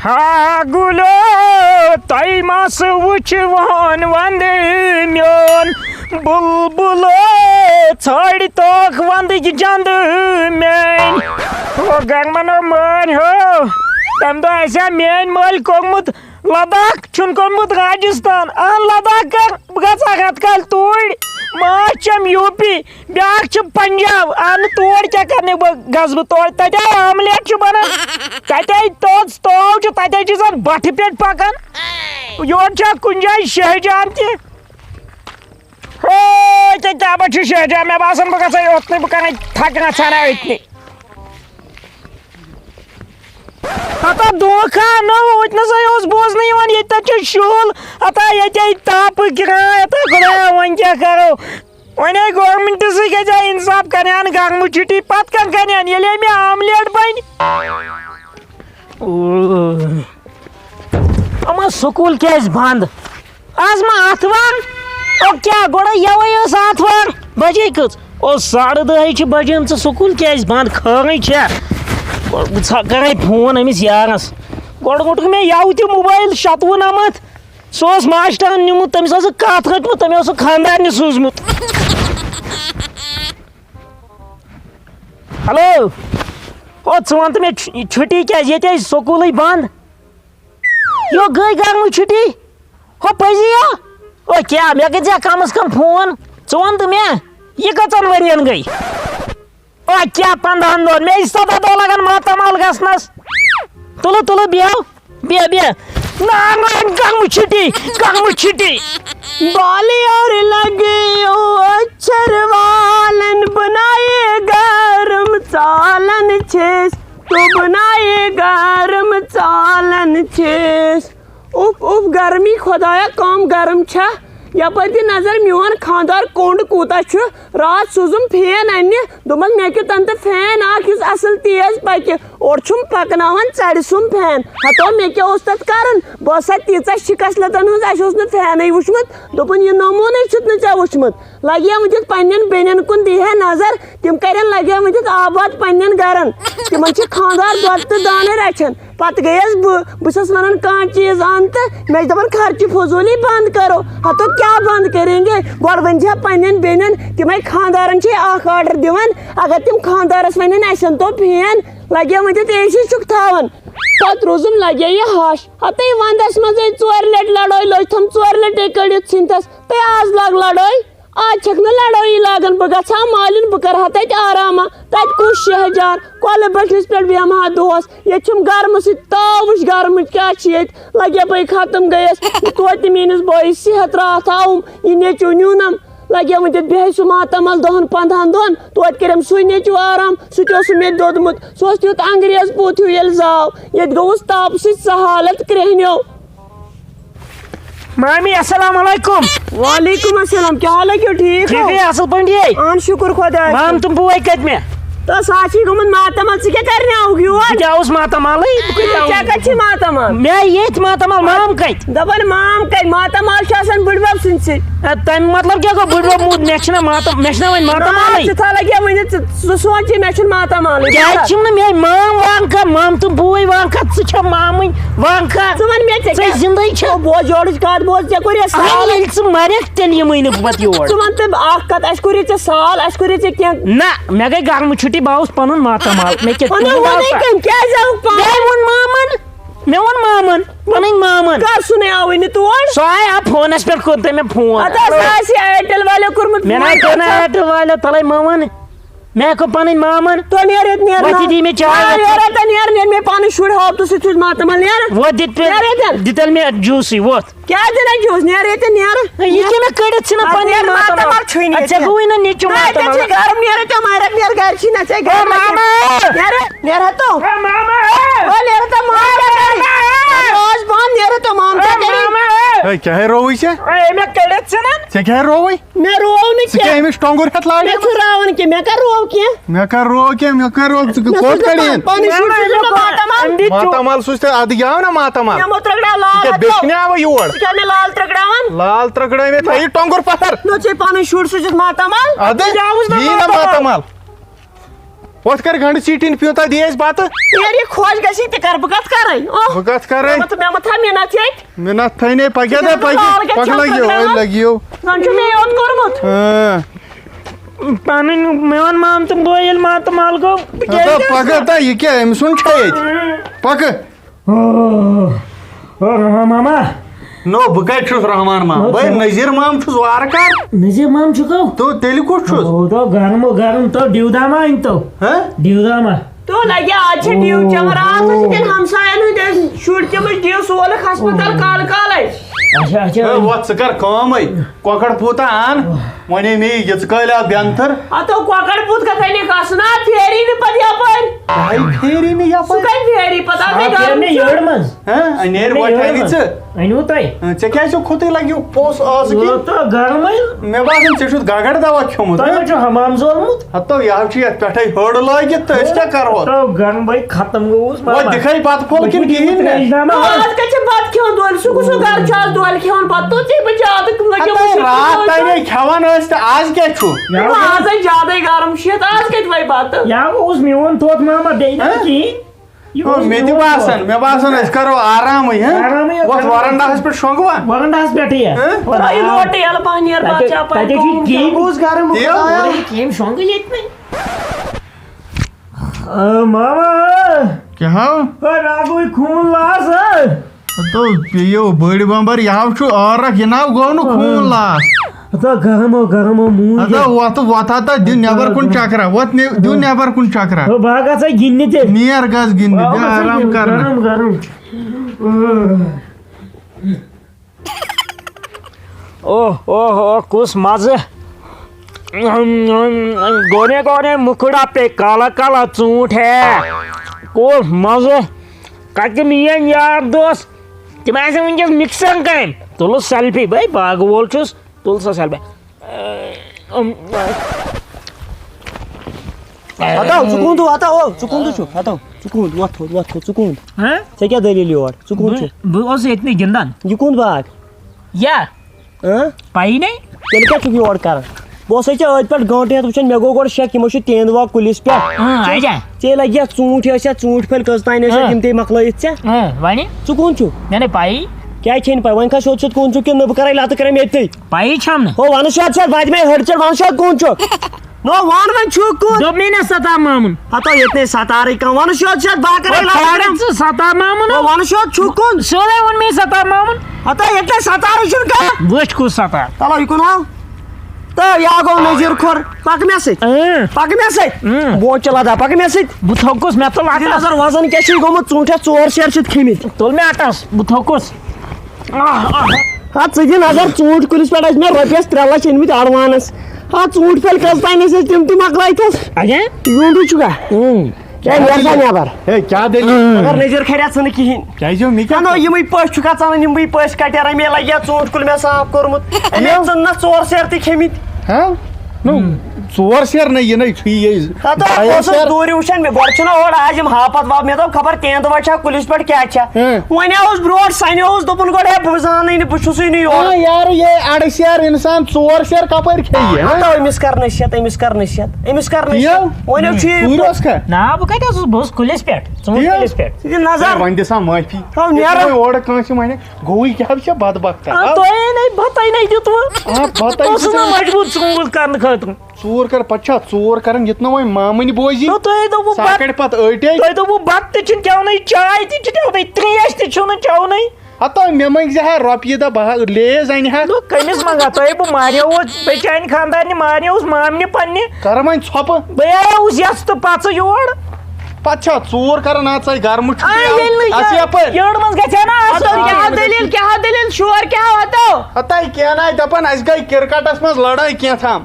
ہا گلو تۄہہِ ما سُہ وٕچھوُن ونٛدٕ میون بُلبُلو ژھانٛڈِ توکھ ونٛدٕچ جنٛدٕ میٲنۍ ہو گنگمنو مٲنۍ ہو تمہِ دۄہ آسہِ میٲنۍ مٲلۍ کوٚرمُت لداخ چھُن کوٚرمُت راجستان لداخ کر بہٕ گژھٕ ہا رٮ۪تہٕ کالہِ توٗرۍ ماچھ چھم یوٗ پی بیٛاکھ چھُ پنجاب نہٕ تور کیٛاہ کرنہِ بہٕ گژھٕ بہٕ تور تتہِ آملیٹ چھُ بنان تتہِ توٚژ توو چھُ تتہِ چھِ زن بٹھٕ پٮ۪ٹھ پکان یورٕ چھا کُنہِ جایہِ شہجان تہِ ہو ژےٚ کیٛاہ چھُ شہجان مےٚ باسان بہٕ گژھے اوٚتنٕے بہٕ کرے تھکنہ ژھانہ أتنٕے ہتا دھوکھا نو اتنسے اوس بوزنہٕ یِوان ییٚتہِ چھُ شُہُل ہتا ییٚتے تاپہٕ کراے ہتا خۄدایا وۄنۍ کیٛاہ کرو وۄنۍ ہے گورمنٹس سۭتۍ گژھِ ہا انصاف کرہن گرمہٕ چھُٹی پتہٕ کر کرہن ییٚلے مےٚ آملیٹ بنہِ یِمن سکوٗل کیازِ بنٛد آز ما آتھوار او کیٛاہ گۄڈے یوے ٲس آتھوار بجے کٔژ او 10:30 چھِ بجیمژٕ سکوٗل کیازِ بنٛد خٲرٕے چھا بہٕ کرے فون أمِس یارس گۄڈٕ روٚٹُکھ مےٚ یَوٕ تہِ موبایل 97 سُہ اوس ماسٹرن نیوٗمُت تٔمِس ٲسٕکھ کتھ رٔٹمٕژ تٔمۍ اوسُکھ خانٛدارنہِ سوٗزمُت ہیلو او ژٕ وَن تہٕ مےٚ چھُٹی کیازِ ییٚتہِ ٲسۍ سکوٗلٕے بنٛد یہِ گٔے گرمہٕ چھُٹی ہو پٔزی ہا او کیٛاہ مےٚ کٔرۍ زِ کم از کم فون ژٕ وَن تہٕ مےٚ یہِ کٔژن ؤرین گٔے او کیٛاہ 15 دۄہن مےٚ ٲسۍ 17 دۄہ لگان ماتامال گژھنس تُلہٕ تُلہٕ بیٚہہ گرمہٕ چھُٹی بالی اور لگے اچھر والن بنائے گرم ژالن چھس تو بنائے گرم ژالن چھس اُف اُف گرمی خۄدایا کم گرم چھا یپٲرۍ دِ نظر میون خاندار کوٚنٛڈ کوٗتاہ چھُ راتھ سوٗزُم فین اننہِ دوٚپمس مےٚ کیُتھ تنہٕ فین اکھ یُس اصل تیز پکہِ اورٕ چھُم پکناوان ژرِ سُم فین ہتو مےٚ کیٛاہ اوس تتھ کرُن بہٕ ٲسا تیٖژاہ شِکسلتن ہٕنٛز اسہِ اوس نہٕ فینٕے وٕچھمُت دوٚپُن یہِ نموٗنٕے چھُتھ نہٕ ژےٚ وٕچھمُت لگہِ ہا وٕنکیٚس پننٮ۪ن بیٚنٮ۪ن کُن دی ہا نظر تِم کرن لگہِ ہا وٕنکیٚس آباد پننٮ۪ن گرن تِمن چھِ خاندار دۄد تہٕ دانہٕ رچھان پتہٕ گٔیس بہٕ چھس ونان کانٛہہ چیٖز ان تہٕ مےٚ چھِ دپان خرچہٕ فضوٗلی بنٛد کرو ہتو کیٛاہ بنٛد کریں گے گۄڈٕ ؤنۍ زِ پننٮ۪ن بیٚنٮ۪ن تِمے خاندارن چھِ اکھ آرڈر دِوان اگر تِم خاندارس ونن اسہِ انتو فین لگہِ ہا وٕنکیٚس اے سی چھُکھ تھاوان پتہٕ روٗزُم لگے یہِ ہش ہتے ونٛدس منٛزے 4 لٹہِ لڑٲے لٔج تھم 4 لٹے کٔڑِتھ ژھٕنتس تہٕ آز لگ لڑٲے آز چھکھ نہٕ لڑٲیی لاگان بہٕ گژھٕ ہا مالِن بہٕ کرٕ ہا تتہِ آرامہ تتہِ کُس شہجار کۄلہٕ بٔٹھِس پٮ۪ٹھ بیٚہمہٕ ہا دۄہس ییٚتہِ چھُم گرمہٕ سۭتۍ تاو وٕچھ گرمٕچ کیٛاہ چھِ ییٚتہِ لگے بے ختم گٔیس توتہِ میٲنِس بٲیِس صحت راتھ آوُم یہِ نیٚچوٗ نیوٗنم لگے وٕنکیٚس بیٚہہِ سُہ ماتامال 10-15 دۄہن توتہِ کٔرِم سُے نیٚچوٗ آرام سُہ تہِ اوسُم مےٚ دیُتمُت سُہ اوس تیُتھ انگریز پوٗت ہیوٗ ییٚلہِ زاو ییٚتہِ گوٚوُس تاپہٕ سۭتۍ سۄ حالت کرٛیہنیو مامی السلام علیکم وعلیکم السلام کیٛاہ حال ہے ٹھیٖک اصل پٲٹھۍ اہن شُکر خۄدایس مام تِم بوے کتہِ مےٚ تہٕ سُہ حظ چھُے گوٚمُت ماتامال ژٕ کیٛاہ کرناوُکھ یور بہٕ آوُس ماتامالٕے ژےٚ کتہِ چھِ ماتامال مےٚ ییٚتھۍ ماتامال مام کتہِ دپان مام کتہِ ماتامال چھُ آسان بٕڈبب سٕنٛدۍ سۭتۍ تمیُک مطلب کیٛاہ گوٚو بٕڈبب موٗد مےٚ چھِنہ وۄنۍ ماتامالٕے ژٕ تھاو لگے ؤنِتھ ژٕ سونٛچی مےٚ چھُنہٕ ماتامالٕے کیٛازِ چھِم نہٕ میٲنۍ مام وانکھا مام تہٕ بوے وانکھا ژٕ چھکھ مامٕنۍ وانکھا ژٕ وَن مےٚ ژٕ زندے چھکھ بوز یورٕچ کتھ بوز ژےٚ کوٚر سال ییٚلہِ ژٕ مرکھ تیٚلہِ یِمٕے نہٕ بہٕ پتہٕ یور ژٕ وَن تہٕ اکھ کتھ اَسہِ کوٚرے ژےٚ سال اَسہِ کوٚرے ژےٚ کینٛہہ نہ مےٚ گٔے گرمہٕ چھُٹی بہٕ آوُس پنُن ماتامال مےٚ کیٛازِ آوُکھ مےٚ ووٚن مامن پنٕنۍ مامن کر سُنے آوٕے نہٕ تور سُہ آیہِ فونس پٮ۪ٹھ کوٚر تٔمۍ مےٚ فون اِیرٹل والیو کوٚرمُت مےٚ نہ کوٚر نہٕ اِیرٹل والیو تلے مہ وَن مےٚ کوٚر پنٕنۍ مامن دی مےٚ چاے نیٖر مےٚ پنٕنۍ شُرۍ ہاو ژٕ چھُس ماتامال نیرٕ وۄتھ دِتٮ۪ل مےٚ جوٗسٕے وۄتھ کیٛاہ دِنَے جوٗس نیرٕ ییٚتٮ۪ن نیرٕ یہِ کیٛاہ مےٚ کٔڑِتھ چھِنہ پنٕنۍ ماتامال ژےٚ گوٚوُے نہٕ نیٚچوٗ ماتامال گرم نیرٕ ژےٚ مارکھ نیرٕ گرِ چھی نہ ژےٚ نیرٕ تو نیرٕ تو آز بنٛد نیرٕ تو مام کیٛاہ ہے رووٕے ژےٚ مےٚ کٔڑِتھ ژھٕنان ژےٚ کیٛاہ رووٕے مےٚ روو نہٕ ژٕ کیٛاہ أمِس ٹۄنٛگُر ہٮ۪تھ لاگان مےٚ چھُ راوُن کینٛہہ مےٚ کر روو کینٛہہ مےٚ کر رو کینٛہہ مےٚ کر رو ژٕ کوٚت کڑین ماتامال سوٗز تہٕ اَدٕ گیاو نا ماتامال بیٚچھنہِ آوٕ یور مےٚ لال ترٛکڑاوان لال ترٛکڑٲے مےٚ تھٲیِو ٹۄنٛگُر پتھر مےٚ ژےٚ پنٕنۍ شُرۍ سوٗزِتھ ماتامال اَدٕ یی نا ماتامال وت کر گنڈ سیٹین پیوتا دی اس بات یار یہ خوش گسی تے کر بکت کرے او بکت کرے مت میں مت محنت چیت منت تھنے پگے دے پگ لگیو نن چھ میں یاد کرمت ہاں پانن میون مام تم بویل مات مال کو پگ تا یہ کیا ام سن چھیت پگ اور ماما نو بکت چھس رحمان مام بھائی نذیر مام چھس وار کر نذیر مام چھکو تو تیل کوٹ چھس تو گرم تو ڈیوداما ان تو ہاں ڈیوداما تو لگے آج چھ ڈیو چمرات تین ہمسایان ہند شُر تم ڈیو سولک ہسپتال کال کالے اچھا اچھا وت ژٕ کر کٲم کۄکر پوٗتا ان ونے مے یہ ژٕ کٲلیا بینتھر اتو کۄکر پوت کتھے کسنا پھیری نہ پتہ یپر بھائی پھیری نہ یپر سُہ کتہِ پھیری پتہ مے گرم یڑ مز ہاں انیر وٹھانی ژٕ انو تۄہہِ ژےٚ کیازِ چھُ کھوتٕے لگیو پوس آز کی تو گرمٕے مےٚ باسان ژےٚ چھُتھ گگر دوا کھیوٚمُت تۄہہِ ما چھُ حمام زولمُت ہتو یہ چھُ یتھ پٮ۪ٹھے ہٲڑ لٲگِتھ تہٕ أسۍ کیٛاہ کرہو تو گرم بھائی ختم گوس وۄنۍ دِکھے بتہٕ پھوٚل کِنہٕ کِہیٖنۍ نہٕ آج کچھ بات کھیون دول سُہ کُس گھر چھُ دول کھیون پتہٕ تو ژےٚ بچاد لگیو رات تانی کھٮ۪وان ٲسۍ تہٕ آز کیٛاہ چھُ آز زیادے گرم شیت آج کتہِ وے بتہٕ یا اوس میون توت ماما بیٚیہِ نہٕ کِہیٖنۍ مےٚ تہِ باسان أسۍ کرو آرامٕے آرامٕے وۄتھ وَرنڈاہس پٮ۪ٹھ شۄنٛگوا وَرنڈاہس پٮ۪ٹھٕے یہ لوٹ یل پہنیر بچا تتہِ چھُ کیٚمۍ گرم کیٚمۍ شۄنٛگٕے ییٚتنٕے ماما کیٛاہ راگوی خوٗن لاس تو پیو بٔڑۍ بمبر یہو چھُ ٲرکھ یہِ ناو گوٚو نہٕ خوٗن لاس گرمو موٗد وۄتھ ہتا دِ نٮ۪بر کُن چکرا وۄتھ دِو نٮ۪بر کُن چکرا بہٕ گژھے گِنٛدنہِ تہِ نیر گژھ گِنٛدنہِ بیٚیہِ آرام کرنہٕ گرم اوہ کُس مزٕ گونے مُکھڑا پے کالا کالا ژوٗنٛٹھ ہے کُس مزٕ کتہِ میٲنۍ یار دوس تِم آسن وٕنکیٚس مِکسن کامہِ تُلُس سیلفی بھائی باغہٕ وول چھُس تُل سا سیلفی ہتو ژُکوٗن تو ہتو او ژُکوٗن تو چھُ ہتو ژُکوٗن وۄتھ ژُکوٗن ژےٚ کیٛاہ دٔلیٖل یور ژُکوٗن چھُ بہٕ اوسُس ییٚتنٕے گِنٛدان یہِ کُن باغ یا پایی نے تیٚلہِ کیٛاہ چھُکھ یور کران بہٕ اوسے ژےٚ أتھۍ پٮ۪ٹھ گٲنٛٹہٕ ہٮ۪تھ وٕچھان مےٚ گوٚو گۄڈٕ شک یِمو چھُ تیندوا کُلِس پٮ۪ٹھ ژےٚ لگہِ اَتھ ژوٗنٛٹھۍ ٲسۍ اَتھ ژوٗنٛٹھۍ پھٔلۍ کٔژ تانۍ ٲسۍ تِم تے مۄکلٲیِتھ ژےٚ وَنہِ ژٕ کُن چھُکھ مےٚ نَے پایی کیٛازِ چھے نہٕ پاے وۄنۍ کھس سیوٚد سیوٚد کُن چھُکھ کِنہٕ نہٕ بہٕ کَرے لَتہٕ کَرم ییٚتھٕے پایی چھَم نہٕ ہو وَنہٕ سیوٚد سیوٚد واتہِ مےٚ ہٕڑ ژےٚ وَن سیوٚد کُن چھُکھ نو وَن وۄنۍ چھُکھ کُن دوٚپ مے نہ ستا مامُن ہتو ییٚتہِ ستارٕے کانٛہہ وَنہٕ سیوٚد سیوٚد بہٕ کَرے لَتہٕ کَرم ژٕ ستا مامُن ہو وَنہٕ سیوٚد چھُکھ کُن سیوٚدُے ووٚن مے ستا مامُن ہتو ییٚتہِ ستارٕے چھُنہٕ کانٛہہ وٕچھ کُس ستا چلو یہِ کُن ہاو تہٕ یا گوٚو نذیٖر کھۄر پَکہٕ مےٚ سۭتۍ برونٛٹھ چلا دا پَکہٕ مےٚ سۭتۍ بہٕ تھوٚکُس مےٚ تُل دِ اَٹَس نظر وزن کیٛاہ چھُے گوٚمُت ژوٗنٛٹھٮ۪س 4 سیر چھِتھ کھٔمٕتۍ تُل مےٚ اَٹَس بہٕ تھوٚکُس ہا ژٕ دِ نظر ژوٗنٛٹھۍ کُلِس پٮ۪ٹھ ٲسۍ مےٚ رۄپیَس 3 لچھ أنۍمٕتۍ اٮ۪ڈوانٕس ہا ژوٗنٛٹھۍ پھٔلۍ کٔژ تانۍ ٲسۍ تِم تہِ مۄکلٲیتھَس اچھا یوٗنٛٹُے چھُکھا کیٛاہ نیر سا نٮ۪بر ہے کیٛاہ دٔلیٖل مگر نظیٖر کھریا ژٕ نہٕ کِہیٖنۍ کیٛازِ مےٚ کیٛاہ نو یِمٕے پٔژھۍ چھُکھا ژَنان یِمٕے پٔژھۍ کَٹیر اَمے لگہِ ہا ژوٗنٛٹھۍ کُل مےٚ صاف کوٚرمُت اَمے ژٕننَس 4 سیر تہِ کھیٚمٕتۍ ہاں نو 4 سیر نہ یہ نہ ہتو بہٕ اوسُس دوٗرِ وٕچھان مےٚ گۄڈٕ چھُنہ اورٕ آز یِم ہاپت واپ مےٚ دوٚپ خبر تیندوا چھا کُلِس پٮ۪ٹھ کیٛاہ چھا وۄنۍ آوُس برونٛٹھ سنہِ اوس دوٚپُن گۄڈٕ ہے بہٕ زانٕے نہٕ بہٕ چھُسٕے نہٕ یور یار یہ 2 سیر انسان 4 سیر کپٲرۍ کھیٚیہِ ہتو أمِس کر نصیحت أمِس کر وۄنۍ چھُ یہِ نہ بہٕ کتہِ اوسُس بہٕ اوسُس کُلِس پٮ۪ٹھ ژوٗنٛٹھۍ کُلِس پٮ۪ٹھ ژٕ دِ نظر وۄنۍ دِ سا معٲفی ہو نیرو اورٕ کٲنٛسہِ وَنہِ گوٚوٕے کیٛاہ چھےٚ بدبخت تۄہے نَے بَتَے نَے دیُتوٕ اوسُس نہ مجبوٗر ژوٗر کرنہٕ خٲطرٕ ژوٗر کر پتہٕ چھا ژوٗر کران یِتھ نہٕ وۄنۍ مامٕنۍ بوزی تۄہہِ دوٚپوٕ سۄ کڑِ پتہٕ أٹے تۄہہِ دوٚپوٕ بَتہٕ تہِ چھُنہٕ کھٮ۪ونٕے چاے تہِ چھِ کھٮ۪ونٕے ترٛیش تہِ چھُنہٕ چٮ۪ونٕے ہتو مےٚ منٛگزِ ہا رۄپیہِ دہ بہٕ لیز انہِ ہا کٔمِس منٛگا تۄہے بہٕ ماریووُس بیٚیہِ چانہِ خانٛدارنہِ ماریووُس مامنہِ پننہِ کر وۄنۍ ژھۄپہٕ بہٕ آیووُس یَس تہٕ پَژٕ یور پتہٕ چھا ژوٗر کران اژے گرمہٕ یٔڑ منٛز گژھِ ہا نہ دٔلیٖل کیٛاہ دٔلیٖل شور کیٛاہ ہتو ہتاے کینٛہہ ناے دپان اسہِ گٔے کِرکٹس منٛز لڑٲے کینٛژھام